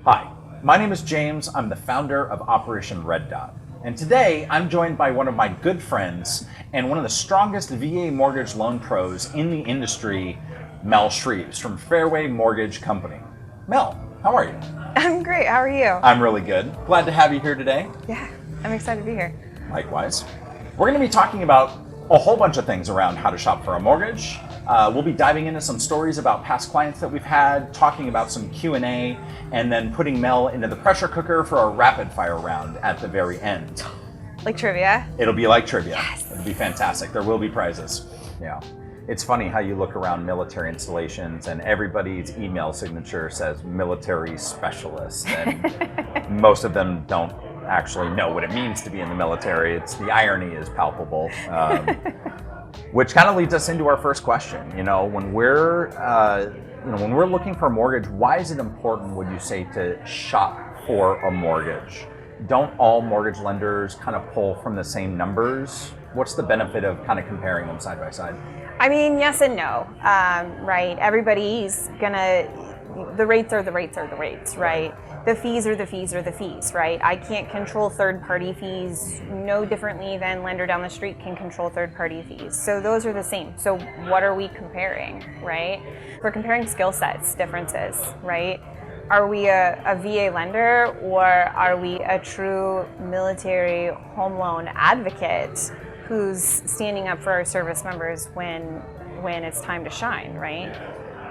Hi, my name is James. I'm the founder of Operation Red Dot. And today I'm joined by one of my good friends and one of the strongest VA mortgage loan pros in the industry, Mel Shrieves from Fairway Mortgage Company. Mel, how are you? I'm great. How are you? I'm really good. Glad to have you here today. Yeah, I'm excited to be here. Likewise. We're going to be talking about a whole bunch of things around how to shop for a mortgage. We'll be diving into some stories about past clients that we've had, talking about some Q&A, and then putting Mel into the pressure cooker for a rapid fire round at the very end. Like trivia? It'll be like trivia. Yes. It'll be fantastic. There will be prizes. Yeah. It's funny how you look around military installations and everybody's email signature says military specialist, and most of them don't actually know what it means to be in the military. The irony is palpable. Which kind of leads us into our first question. When we're looking for a mortgage, why is it important, would you say, to shop for a mortgage? Don't all mortgage lenders kind of pull from the same numbers? What's the benefit of kind of comparing them side by side? I mean, yes and no, right? Everybody's the rates are the rates, right? The fees are the fees, right? I can't control third-party fees no differently than lender down the street can control third-party fees. So those are the same. So what are we comparing, right? We're comparing skill sets, differences, right? Are we a VA lender, or are we a true military home loan advocate who's standing up for our service members when it's time to shine, right?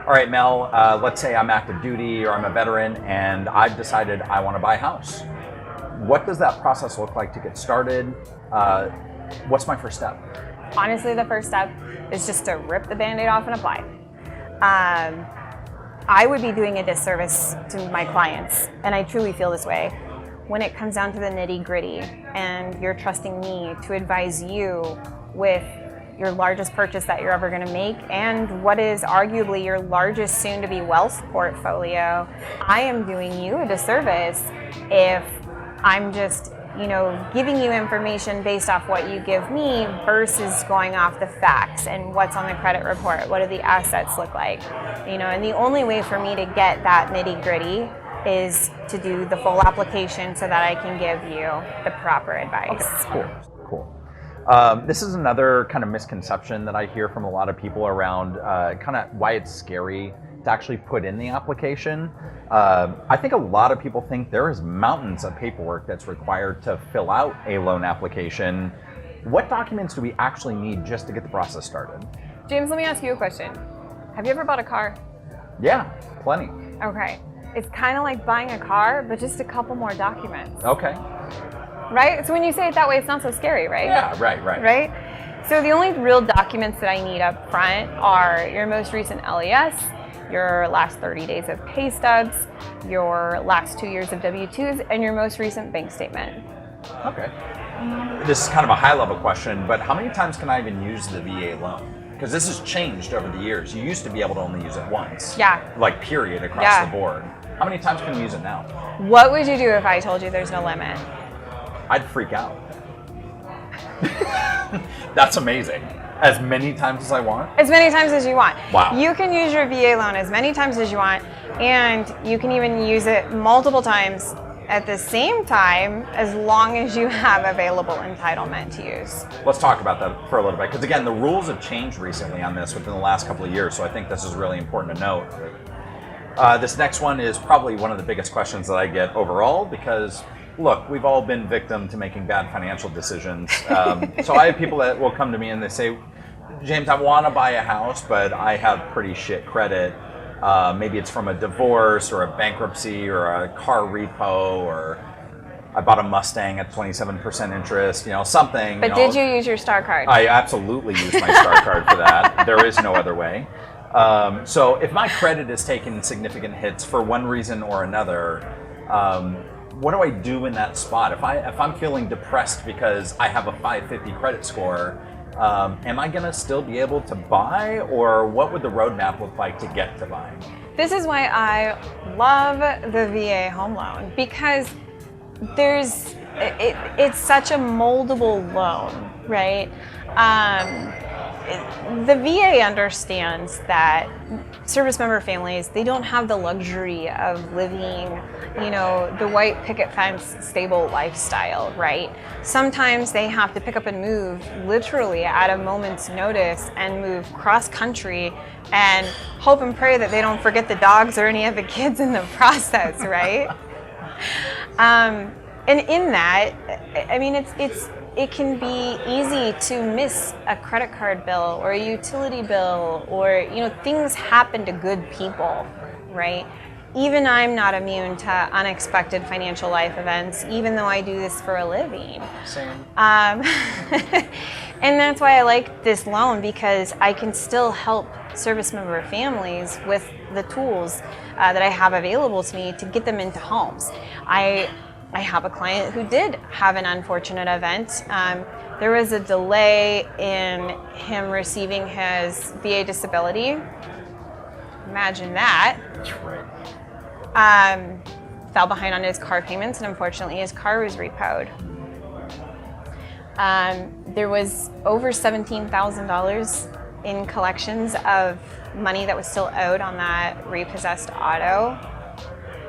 All right, Mel, let's say I'm active duty or I'm a veteran and I've decided I want to buy a house. What does that process look like to get started? What's my first step? Honestly, the first step is just to rip the Band-Aid off and apply. I would be doing a disservice to my clients, and I truly feel this way, when it comes down to the nitty-gritty and you're trusting me to advise you with your largest purchase that you're ever going to make and what is arguably your largest soon-to-be wealth portfolio. I am doing you a disservice if I'm just, giving you information based off what you give me versus going off the facts and what's on the credit report. What do the assets look like? And the only way for me to get that nitty-gritty is to do the full application so that I can give you the proper advice. Okay, cool. This is another kind of misconception that I hear from a lot of people around kind of why it's scary to actually put in the application. I think a lot of people think there is mountains of paperwork that's required to fill out a loan application. What documents do we actually need just to get the process started? James, let me ask you a question. Have you ever bought a car? Yeah, plenty. Okay. It's kind of like buying a car, but just a couple more documents. Okay. Right? So when you say it that way, it's not so scary, right? Yeah, right. Right? So the only real documents that I need up front are your most recent LES, your last 30 days of pay stubs, your last 2 years of W-2s, and your most recent bank statement. Okay. This is kind of a high-level question, but how many times can I even use the VA loan? Because this has changed over the years. You used to be able to only use it once. Yeah. Like period across the board. How many times can you use it now? What would you do if I told you there's no limit? I'd freak out. That's amazing. As many times as I want? As many times as you want. Wow. You can use your VA loan as many times as you want, and you can even use it multiple times at the same time as long as you have available entitlement to use. Let's talk about that for a little bit, because again, the rules have changed recently on this within the last couple of years, so I think this is really important to note. This next one is probably one of the biggest questions that I get overall, because look, we've all been victim to making bad financial decisions. So I have people that will come to me and they say, James, I want to buy a house, but I have pretty shit credit. Maybe it's from a divorce or a bankruptcy or a car repo, or I bought a Mustang at 27% interest, something. But did you use your Star card? I absolutely used my Star card for that. There is no other way. So if my credit is taking significant hits for one reason or another, what do I do in that spot? If I'm feeling depressed because I have a 550 credit score, am I gonna still be able to buy, or what would the roadmap look like to get to buying? This is why I love the VA home loan, because it's such a moldable loan, right? the VA understands that service member families, they don't have the luxury of living, the white picket fence stable lifestyle, right? Sometimes they have to pick up and move literally at a moment's notice and move cross country and hope and pray that they don't forget the dogs or any of the kids in the process, right? And in that, I mean, it can be easy to miss a credit card bill or a utility bill, or things happen to good people, right? Even I'm not immune to unexpected financial life events, even though I do this for a living. Same. And that's why I like this loan, because I can still help service member families with the tools that I have available to me to get them into homes. I have a client who did have an unfortunate event. There was a delay in him receiving his VA disability. Imagine that. That's right. Fell behind on his car payments, and unfortunately his car was repoed. There was over $17,000 in collections of money that was still owed on that repossessed auto.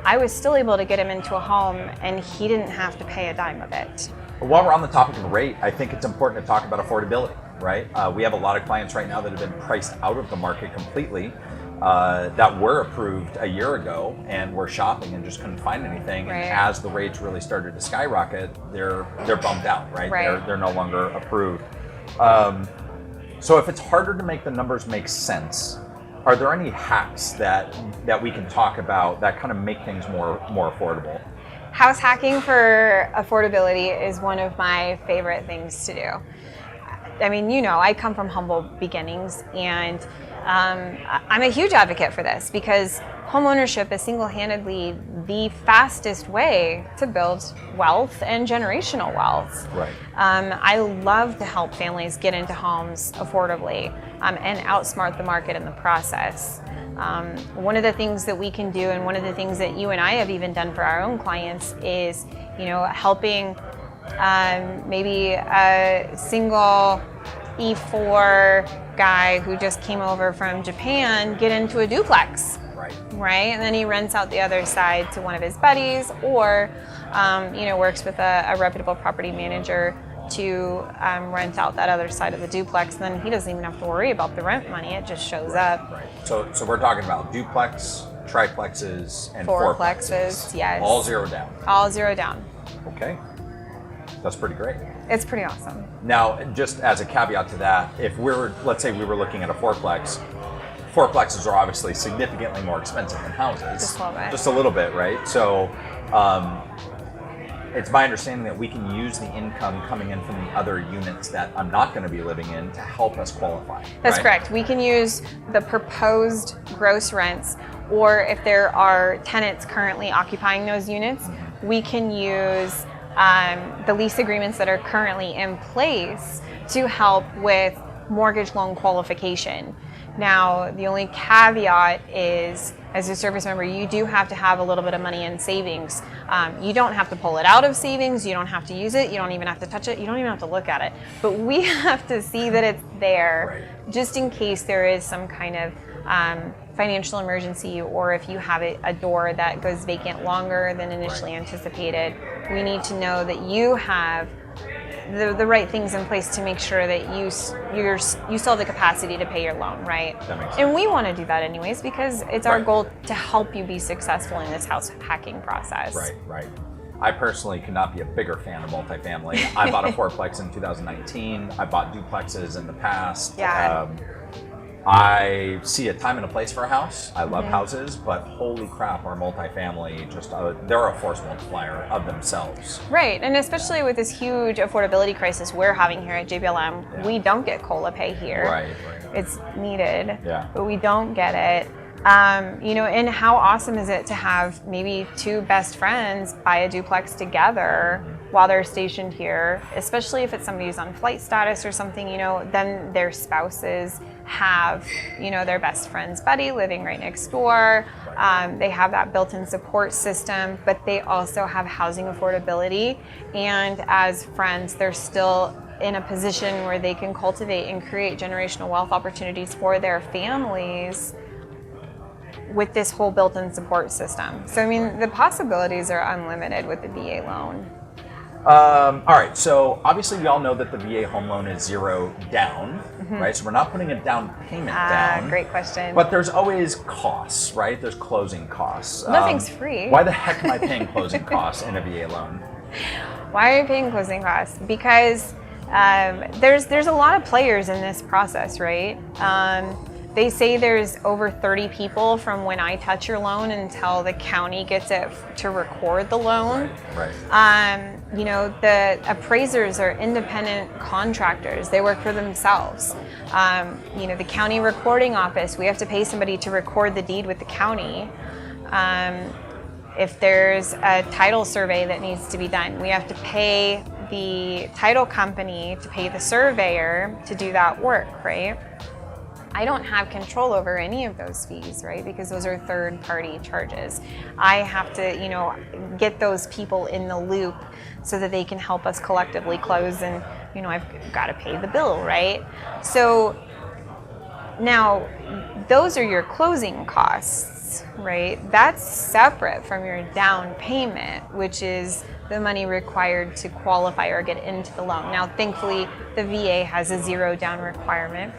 I was still able to get him into a home, and he didn't have to pay a dime of it. While we're on the topic of rate, I think it's important to talk about affordability, right? We have a lot of clients right now that have been priced out of the market completely, that were approved a year ago and were shopping and just couldn't find anything. Right. And as the rates really started to skyrocket, they're bumped out, right? Right. They're no longer approved. So if it's harder to make the numbers make sense, are there any hacks that we can talk about that kind of make things more affordable? House hacking for affordability is one of my favorite things to do. I mean, I come from humble beginnings, and I'm a huge advocate for this, because home ownership is single-handedly the fastest way to build wealth and generational wealth. Right. I love to help families get into homes affordably and outsmart the market in the process. One of the things that we can do, and one of the things that you and I have even done for our own clients, is helping maybe a single E4 guy who just came over from Japan get into a duplex. Right, and then he rents out the other side to one of his buddies, or works with a reputable property manager to rent out that other side of the duplex. And then he doesn't even have to worry about the rent money; it just shows up. Right. So we're talking about duplex, triplexes, and fourplexes. Yes. All zero down. All zero down. Okay, that's pretty great. It's pretty awesome. Now, just as a caveat to that, let's say we were looking at a fourplex. Fourplexes are obviously significantly more expensive than houses. Just a little bit. Just a little bit, right? So it's my understanding that we can use the income coming in from the other units that I'm not going to be living in to help us qualify. That's right? correct. We can use the proposed gross rents, or if there are tenants currently occupying those units, we can use the lease agreements that are currently in place to help with mortgage loan qualification. Now, the only caveat is, as a service member, you do have to have a little bit of money in savings. You don't have to pull it out of savings. You don't have to use it. You don't even have to touch it. You don't even have to look at it. But we have to see that it's there, just in case there is some kind of financial emergency, or if you have a door that goes vacant longer than initially anticipated. We need to know that you have the right things in place to make sure that you still have the capacity to pay your loan, right? That makes sense. And we want to do that anyways, because it's our goal to help you be successful in this house hacking process. Right. I personally cannot be a bigger fan of multifamily. I bought a fourplex in 2019. I bought duplexes in the past. Yeah. I see a time and a place for a house. I love houses, but holy crap, our multifamily they're a force multiplier of themselves. Right, and especially with this huge affordability crisis we're having here at JBLM, we don't get COLA pay here. Right. It's needed, Yeah. but we don't get it. And how awesome is it to have maybe two best friends buy a duplex together while they're stationed here, especially if it's somebody who's on flight status or something, then their spouses have, their best friend's buddy living right next door. They have that built-in support system, but they also have housing affordability. And as friends, they're still in a position where they can cultivate and create generational wealth opportunities for their families with this whole built-in support system. So, the possibilities are unlimited with the VA loan. All right, so obviously we all know that the VA home loan is zero down, right? So we're not putting a down payment down. Great question. But there's always costs, right? There's closing costs. Nothing's free. Why the heck am I paying closing costs in a VA loan? Why are you paying closing costs? Because there's a lot of players in this process, right? They say there's over 30 people from when I touch your loan until the county gets it to record the loan. Right. The appraisers are independent contractors. They work for themselves. The county recording office, we have to pay somebody to record the deed with the county. If there's a title survey that needs to be done, we have to pay the title company to pay the surveyor to do that work, right? I don't have control over any of those fees, right? Because those are third-party charges. I have to, get those people in the loop so that they can help us collectively close, and, I've got to pay the bill, right? So now, those are your closing costs, right? That's separate from your down payment, which is the money required to qualify or get into the loan. Now, thankfully, the VA has a zero down requirement.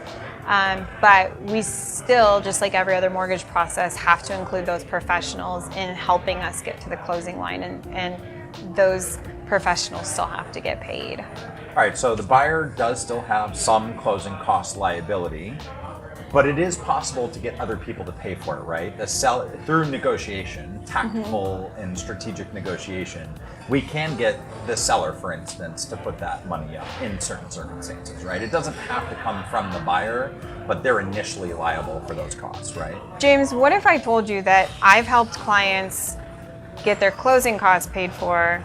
But we still, just like every other mortgage process, have to include those professionals in helping us get to the closing line, and those professionals still have to get paid. All right, so the buyer does still have some closing cost liability, but it is possible to get other people to pay for it, right? Through negotiation, tactful and strategic negotiation, we can get the seller, for instance, to put that money up in certain circumstances, right? It doesn't have to come from the buyer, but they're initially liable for those costs, right? James, what if I told you that I've helped clients get their closing costs paid for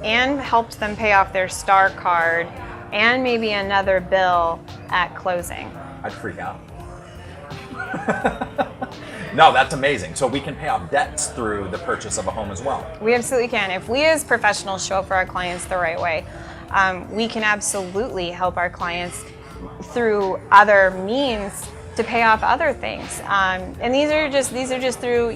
and helped them pay off their STAR card and maybe another bill at closing? I'd freak out. No, that's amazing. So we can pay off debts through the purchase of a home as well. We absolutely can. If we as professionals show up for our clients the right way, we can absolutely help our clients through other means to pay off other things. And these are just through,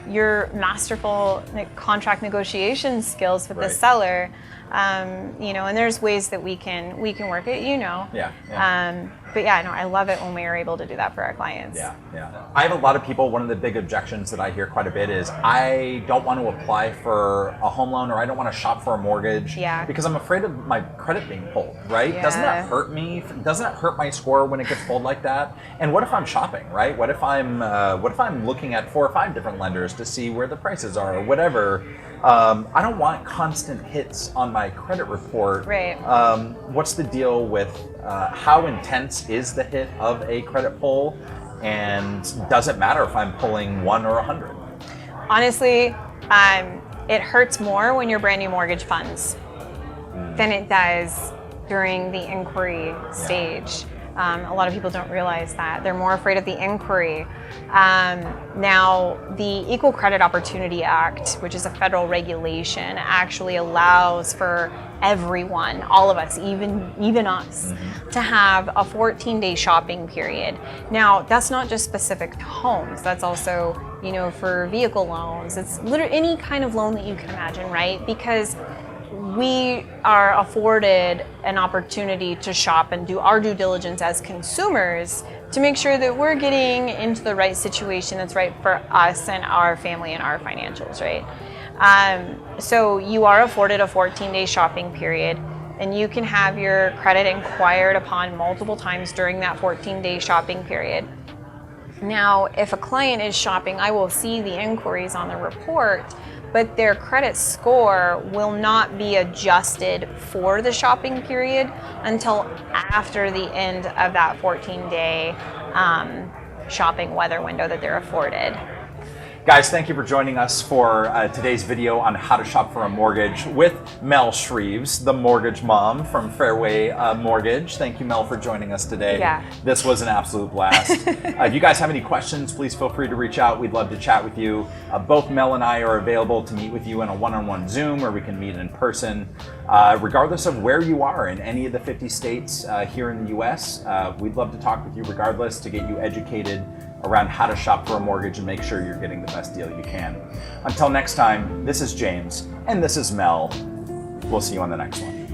your masterful contract negotiation skills with the seller. And there's ways that we can work it, Yeah. But yeah, no, I love it when we are able to do that for our clients. Yeah. I have a lot of people, one of the big objections that I hear quite a bit is, I don't want to apply for a home loan, or I don't want to shop for a mortgage because I'm afraid of my credit being pulled, right? Yeah. Doesn't that hurt me? Doesn't that hurt my score when it gets pulled like that? And what if I'm shopping, right? What if I'm looking at 4 or 5 different lenders to see where the prices are or whatever? I don't want constant hits on my credit report. Right. What's the deal with how intense is the hit of a credit pull, and does it matter if I'm pulling 1 or 100? Honestly, it hurts more when you're brand new mortgage funds than it does during the inquiry stage. A lot of people don't realize that. They're more afraid of the inquiry. Now, the Equal Credit Opportunity Act, which is a federal regulation, actually allows for everyone, all of us, even us, to have a 14-day shopping period. Now, that's not just specific to homes. That's also, for vehicle loans. It's literally any kind of loan that you can imagine, right? Because we are afforded an opportunity to shop and do our due diligence as consumers to make sure that we're getting into the right situation that's right for us and our family and our financials, right? So you are afforded a 14-day shopping period, and you can have your credit inquired upon multiple times during that 14-day shopping period. Now, if a client is shopping, I will see the inquiries on the report, but their credit score will not be adjusted for the shopping period until after the end of that 14-day shopping weather window that they're afforded. Guys, thank you for joining us for today's video on how to shop for a mortgage with Mel Shrieves, the mortgage mom from Fairway Mortgage. Thank you, Mel, for joining us today. Yeah. This was an absolute blast. If you guys have any questions, please feel free to reach out. We'd love to chat with you. Both Mel and I are available to meet with you in a one-on-one Zoom, or we can meet in person. Regardless of where you are in any of the 50 states here in the US, we'd love to talk with you regardless to get you educated around how to shop for a mortgage and make sure you're getting the best deal you can. Until next time, this is James and this is Mel. We'll see you on the next one.